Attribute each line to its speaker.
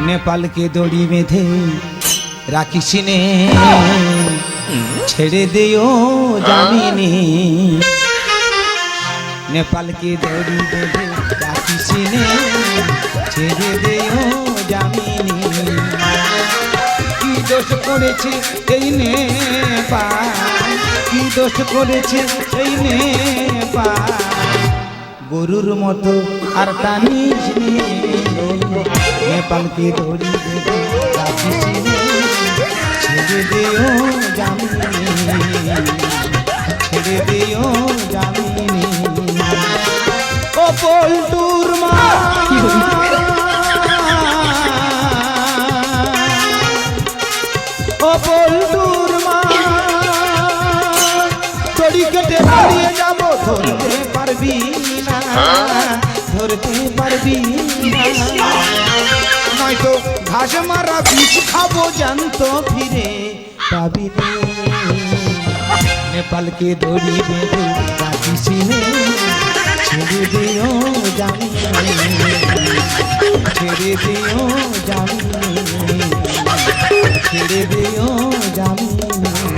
Speaker 1: নেপালকে দড়ি বেঁধে রাখিস নে, ছেড়ে দিও জামিনে। নেপালকে দড়ি বেঁধে রাখিস নে, ছেড়ে দিও জামিনে। কি দোষ করেছে এই নেপাল, কি দোষ করেছে এই নেপাল, গরুর মতো আর টানিস নে। নেপালকে দড়ি বেঁধে রাখিস নে, ছেড়ে দিও জামিনে, ছেড়ে দিও জামিনে। ও পল্টুর মা, ও পল্টুর মা, দড়ি কেটে পালিয়ে যাবো, ধরতে পারবি না, ধরতে পারবি না। নয়তো ঘাস মারা বিষ খাবো, জানতো ফিরে পাবি নে। নেপালকে দড়ি বেঁধে রাখিস নে, ছেড়ে দিও জামিনে, ছেড়ে দিও জামিনে, ছেড়ে দিও জামিনে।